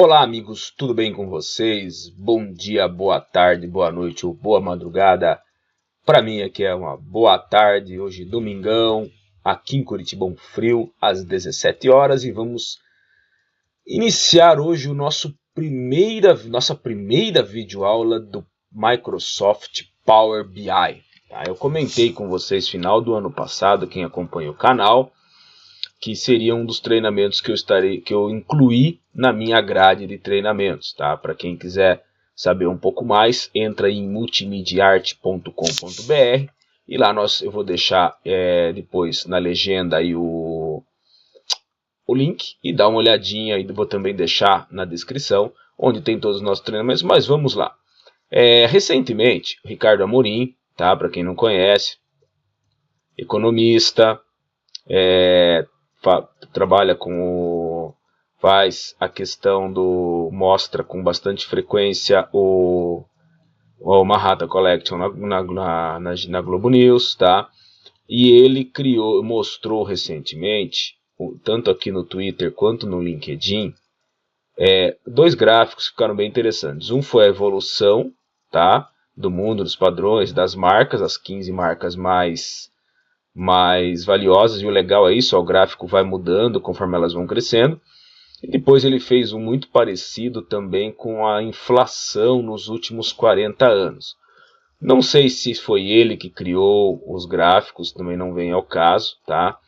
Olá amigos, tudo bem com vocês? Bom dia, boa tarde, boa noite ou boa madrugada. Para mim aqui é uma boa tarde, hoje domingão, aqui em Curitiba um frio, às 17 horas e vamos iniciar hoje nossa primeira videoaula do Microsoft Power BI. Tá? Eu comentei com vocês final do ano passado, quem acompanha o canal, que seria um dos treinamentos que eu incluí na minha grade de treinamentos, tá? Para quem quiser saber um pouco mais, entra em multimediaarte.com.br e lá eu vou deixar depois na legenda aí o link e dá uma olhadinha, e vou também deixar na descrição onde tem todos os nossos treinamentos, mas vamos lá. Recentemente, o Ricardo Amorim, tá? Para quem não conhece, economista, trabalha faz a questão mostra com bastante frequência o Manhattan Collection na Globo News, tá? E ele mostrou recentemente, tanto aqui no Twitter quanto no LinkedIn, dois gráficos que ficaram bem interessantes. Um foi a evolução, tá? Do mundo, dos padrões, das marcas, as 15 marcas mais valiosas, e o legal é isso, o gráfico vai mudando conforme elas vão crescendo. E depois ele fez um muito parecido também com a inflação nos últimos 40 anos. Não sei se foi ele que criou os gráficos, também não vem ao caso, tá?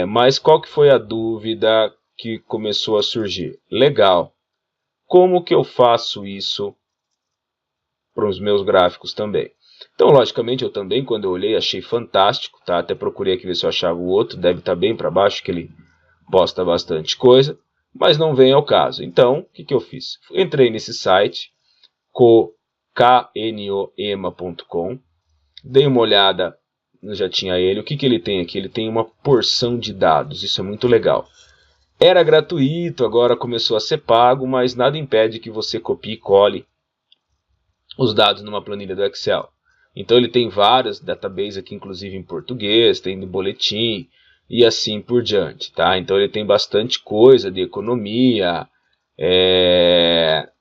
Mas qual que foi a dúvida que começou a surgir? Legal, como que eu faço isso para os meus gráficos também? Então, logicamente, eu também, quando eu olhei, achei fantástico, tá? Até procurei aqui ver se eu achava o outro, deve estar bem para baixo, que ele posta bastante coisa, mas não vem ao caso. Então, o que eu fiz? Entrei nesse site, knoema.com, dei uma olhada, já tinha ele. O que ele tem aqui? Ele tem uma porção de dados, isso é muito legal. Era gratuito, agora começou a ser pago, mas nada impede que você copie e cole os dados numa planilha do Excel. Então ele tem vários databases aqui, inclusive em português, tem de boletim e assim por diante, tá? Então ele tem bastante coisa de economia,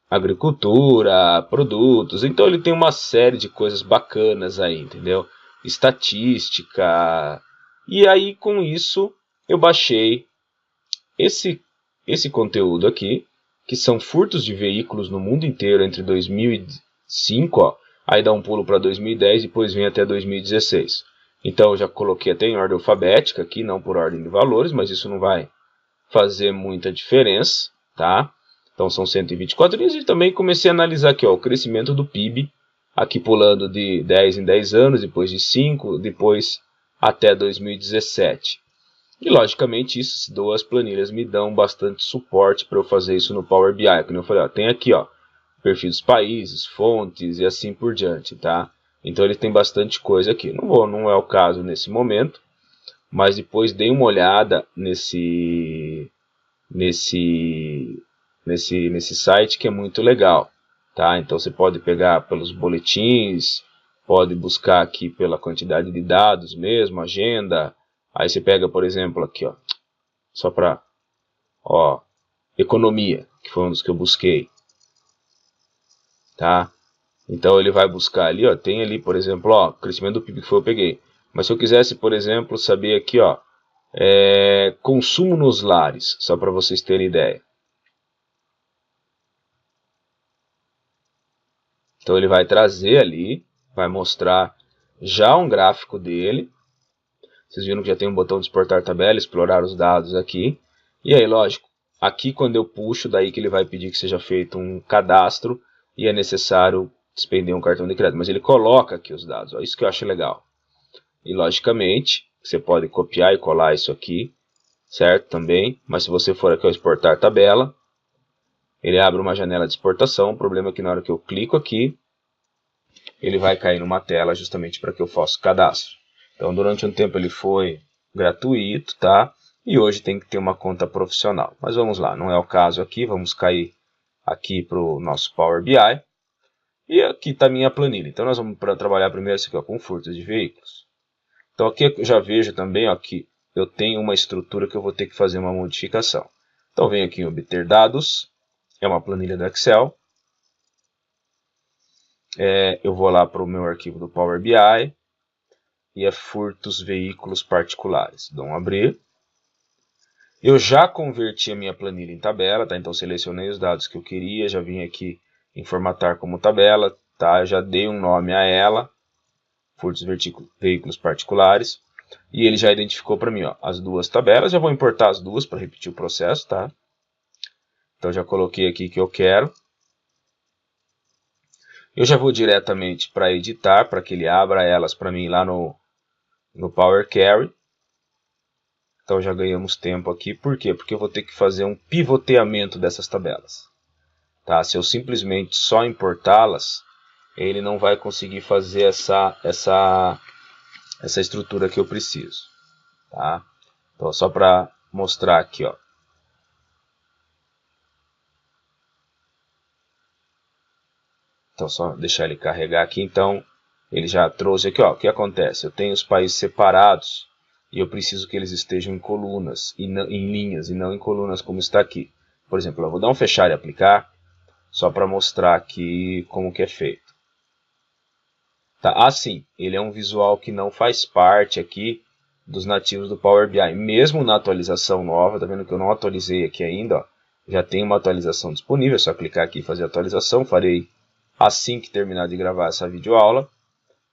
agricultura, produtos. Então ele tem uma série de coisas bacanas aí, entendeu? Estatística. E aí com isso eu baixei esse conteúdo aqui, que são furtos de veículos no mundo inteiro entre 2005, ó. Aí dá um pulo para 2010 e depois vem até 2016. Então eu já coloquei até em ordem alfabética aqui, não por ordem de valores, mas isso não vai fazer muita diferença, tá? Então são 124 dias e também comecei a analisar aqui, ó, o crescimento do PIB, aqui pulando de 10 em 10 anos, depois de 5, depois até 2017. E logicamente essas duas planilhas me dão bastante suporte para eu fazer isso no Power BI. Como eu falei, ó, tem aqui, ó, perfil dos países, fontes e assim por diante, tá? Então ele tem bastante coisa aqui. Não é o caso nesse momento, mas depois dei uma olhada nesse site, que é muito legal, tá? Então você pode pegar pelos boletins, pode buscar aqui pela quantidade de dados mesmo, agenda. Aí você pega, por exemplo, aqui, ó, só para, ó, economia, que foi um dos que eu busquei. Tá? Então ele vai buscar ali, ó, tem ali, por exemplo, ó, crescimento do PIB que eu peguei. Mas se eu quisesse, por exemplo, saber aqui, ó, consumo nos lares, só para vocês terem ideia. Então ele vai trazer ali, vai mostrar já um gráfico dele. Vocês viram que já tem um botão de exportar tabela, explorar os dados aqui. E aí, lógico, aqui quando eu puxo, daí que ele vai pedir que seja feito um cadastro e é necessário despender um cartão de crédito, mas ele coloca aqui os dados, ó, isso que eu acho legal. E logicamente, você pode copiar e colar isso aqui, certo? Também, mas se você for aqui ao exportar tabela, ele abre uma janela de exportação. O problema é que na hora que eu clico aqui, ele vai cair numa tela justamente para que eu faça o cadastro. Então durante um tempo ele foi gratuito, tá? E hoje tem que ter uma conta profissional. Mas vamos lá, não é o caso aqui, vamos cair aqui para o nosso Power BI. E aqui está a minha planilha. Então nós vamos trabalhar primeiro isso aqui, ó, com furtos de veículos. Então aqui eu já vejo também, ó, que eu tenho uma estrutura que eu vou ter que fazer uma modificação. Então venho aqui em obter dados, é uma planilha do Excel. Eu vou lá para o meu arquivo do Power BI e é furtos veículos particulares. Dou um abrir. Eu já converti a minha planilha em tabela, tá? Então selecionei os dados que eu queria, já vim aqui em formatar como tabela, tá? Já dei um nome a ela, furtos veículos particulares, e ele já identificou para mim, ó, as duas tabelas. Já vou importar as duas para repetir o processo, tá? Então já coloquei aqui que eu quero. Eu já vou diretamente para editar, para que ele abra elas para mim lá no Power Query. Então já ganhamos tempo aqui. Por quê? Porque eu vou ter que fazer um pivoteamento dessas tabelas. Tá? Se eu simplesmente só importá-las, ele não vai conseguir fazer essa estrutura que eu preciso. Tá? Então só para mostrar aqui, ó. Então só deixar ele carregar aqui. Então ele já trouxe aqui, ó. O que acontece? Eu tenho os países separados. E eu preciso que eles estejam em colunas, em linhas, e não em colunas como está aqui. Por exemplo, eu vou dar um fechar e aplicar, só para mostrar aqui como que é feito. Tá? Assim, ele é um visual que não faz parte aqui dos nativos do Power BI. Mesmo na atualização nova, tá vendo que eu não atualizei aqui ainda, ó, já tem uma atualização disponível, é só clicar aqui e fazer a atualização. Farei assim que terminar de gravar essa videoaula,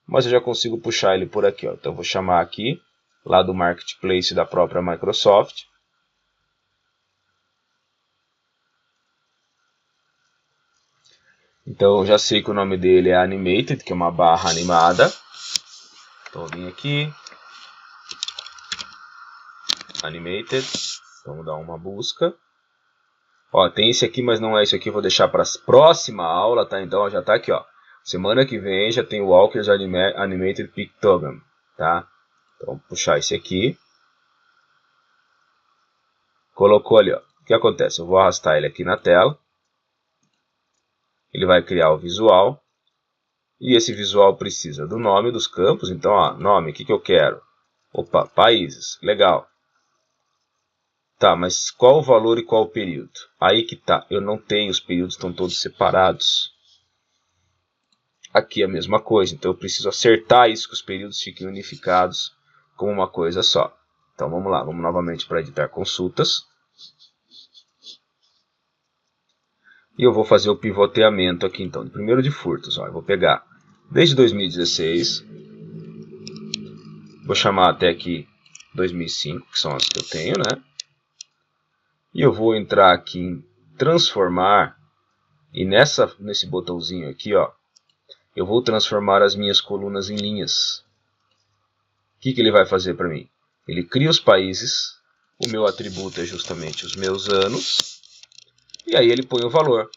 mas eu já consigo puxar ele por aqui. Ó. Então eu vou chamar aqui, lá do Marketplace da própria Microsoft. Então eu já sei que o nome dele é Animated, que é uma barra animada. Então eu vim aqui, Animated, vamos dar uma busca. Ó, tem esse aqui, mas não é esse aqui, vou deixar para a próxima aula, tá? Então ó, já está aqui, ó. Semana que vem já tem o Walker's Animated Pictogram, tá? Então vou puxar esse aqui. Colocou ali, ó. O que acontece? Eu vou arrastar ele aqui na tela. Ele vai criar o visual. E esse visual precisa do nome dos campos. Então, ó, nome, o que eu quero? Opa, países. Legal. Tá, mas qual o valor e qual o período? Aí que tá. Eu não tenho, os períodos estão todos separados. Aqui é a mesma coisa. Então, eu preciso acertar isso, que os períodos fiquem unificados como uma coisa só. Então, vamos lá. Vamos novamente para editar consultas. E eu vou fazer o pivoteamento aqui, então, primeiro de furtos. Ó, eu vou pegar desde 2016, vou chamar até aqui 2005, que são as que eu tenho, né? E eu vou entrar aqui em transformar, e nesse botãozinho aqui, ó, eu vou transformar as minhas colunas em linhas. O que ele vai fazer para mim? Ele cria os países, o meu atributo é justamente os meus anos, e aí ele põe o valor.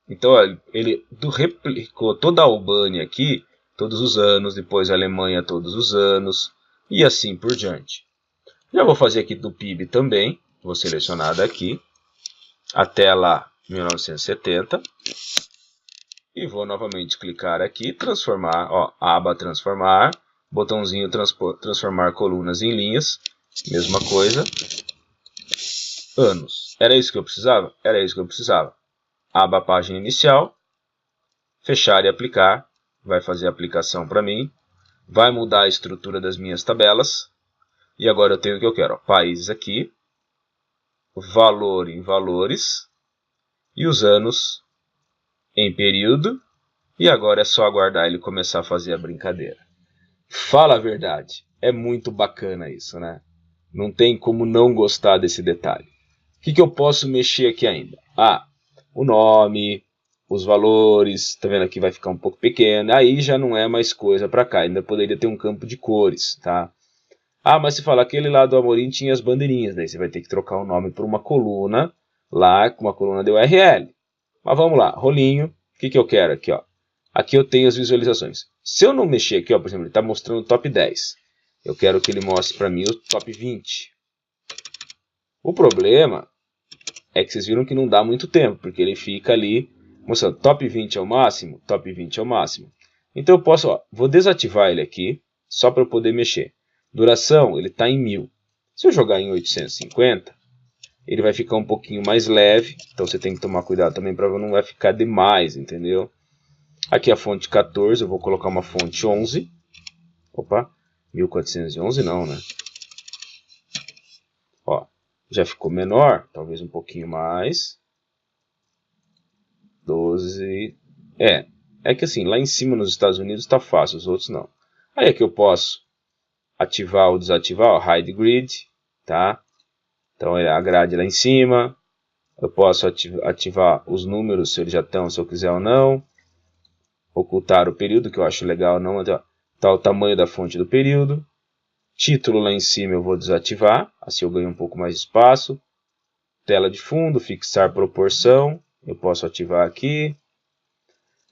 Então ele replicou toda a Albânia aqui, todos os anos, depois a Alemanha todos os anos, e assim por diante. Já vou fazer aqui do PIB também, vou selecionar daqui, até lá 1970, e vou novamente clicar aqui, transformar, ó, aba transformar, botãozinho transformar colunas em linhas, mesma coisa, anos. Era isso que eu precisava? Era isso que eu precisava. Aba página inicial, fechar e aplicar, vai fazer a aplicação para mim, vai mudar a estrutura das minhas tabelas, e agora eu tenho o que eu quero, ó, países aqui, valor em valores, e os anos em período, e agora é só aguardar ele começar a fazer a brincadeira. Fala a verdade, é muito bacana isso, né? Não tem como não gostar desse detalhe. O que eu posso mexer aqui ainda? Ah, o nome, os valores, tá vendo aqui vai ficar um pouco pequeno, aí já não é mais coisa para cá, ainda poderia ter um campo de cores, tá? Ah, mas se falar aquele lá do Amorim tinha as bandeirinhas, daí você vai ter que trocar o nome por uma coluna, lá com uma coluna de URL. Mas vamos lá, rolinho, o que eu quero aqui, ó? Aqui eu tenho as visualizações. Se eu não mexer aqui, ó, por exemplo, ele está mostrando o top 10. Eu quero que ele mostre para mim o top 20. O problema é que vocês viram que não dá muito tempo, porque ele fica ali mostrando top 20 é o máximo, top 20 é o máximo. Então eu posso, ó, vou desativar ele aqui, só para eu poder mexer. Duração, ele está em 1000. Se eu jogar em 850, ele vai ficar um pouquinho mais leve, então você tem que tomar cuidado também para não vai ficar demais, entendeu? Aqui a fonte 14, eu vou colocar uma fonte 11. Opa, 1411 não, né? Ó, já ficou menor, talvez um pouquinho mais. 12. É que assim, lá em cima nos Estados Unidos está fácil, os outros não. Aí aqui eu posso ativar ou desativar, ó, Hide Grid, tá? Então a grade lá em cima. Eu posso ativar os números se eles já estão, se eu quiser ou não. Ocultar o período, que eu acho legal não. Tá o tamanho da fonte do período. Título lá em cima eu vou desativar, assim eu ganho um pouco mais de espaço. Tela de fundo, fixar proporção, eu posso ativar aqui.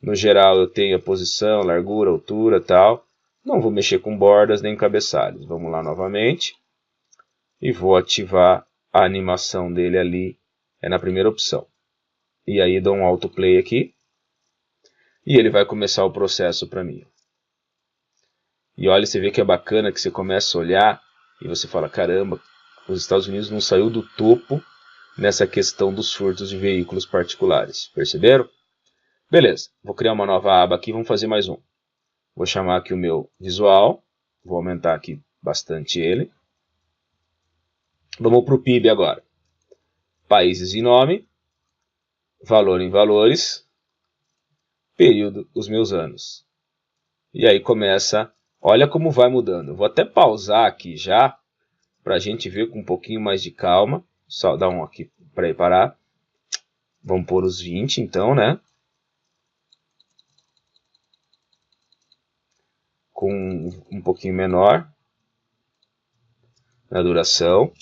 No geral eu tenho a posição, largura, altura, tal. Não vou mexer com bordas nem cabeçalhos. Vamos lá novamente. E vou ativar a animação dele ali, é na primeira opção. E aí dou um autoplay aqui. E ele vai começar o processo para mim. E olha, você vê que é bacana que você começa a olhar e você fala, caramba, os Estados Unidos não saiu do topo nessa questão dos furtos de veículos particulares. Perceberam? Beleza, vou criar uma nova aba aqui, vamos fazer mais um. Vou chamar aqui o meu visual, vou aumentar aqui bastante ele. Vamos para o PIB agora. Países e nome, valor em valores, período, os meus anos. E aí começa, olha como vai mudando. Eu vou até pausar aqui já, para a gente ver com um pouquinho mais de calma. Só dar um aqui para parar. Vamos pôr os 20 então, né? Com um pouquinho menor na duração.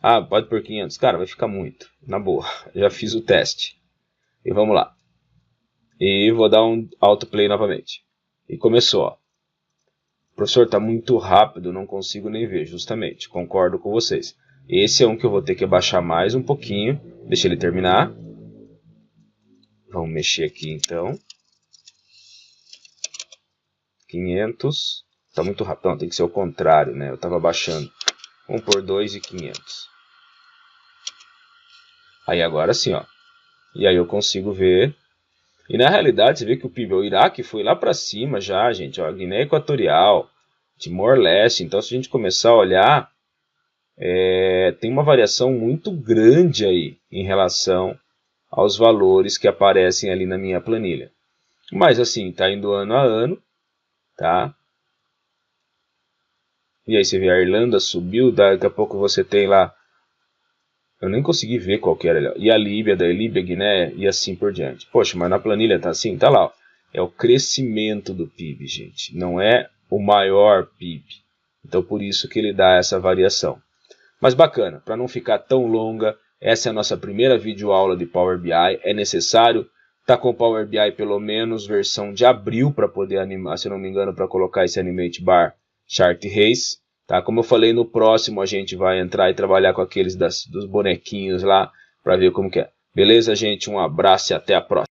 Ah, pode pôr 500. Cara, vai ficar muito. Na boa, já fiz o teste. E vamos lá. E vou dar um autoplay novamente. E começou, ó. O professor está muito rápido, não consigo nem ver, justamente. Concordo com vocês. Esse é um que eu vou ter que abaixar mais um pouquinho. Deixa ele terminar. Vamos mexer aqui então. 500. Está muito rápido. Não, tem que ser o contrário, né? Eu estava abaixando. Vamos por 2.500. Aí agora sim, ó. E aí eu consigo ver. E na realidade você vê que o PIB, o Iraque foi lá para cima já, gente. Ó, Guiné Equatorial, Timor-Leste. Então se a gente começar a olhar, tem uma variação muito grande aí em relação aos valores que aparecem ali na minha planilha. Mas assim, está indo ano a ano, tá? E aí você vê a Irlanda subiu, daqui a pouco você tem lá, eu nem consegui ver qual que era, e a Líbia, da Líbia, Guiné e assim por diante. Poxa, mas na planilha tá assim, tá lá, ó. É o crescimento do PIB, gente, não é o maior PIB. Então por isso que ele dá essa variação. Mas bacana, para não ficar tão longa, essa é a nossa primeira videoaula de Power BI. É necessário estar com o Power BI pelo menos versão de abril para poder animar, se não me engano, para colocar esse Animate Bar Chart Race. Tá? Como eu falei, no próximo a gente vai entrar e trabalhar com aqueles dos bonequinhos lá para ver como que é. Beleza, gente? Um abraço e até a próxima.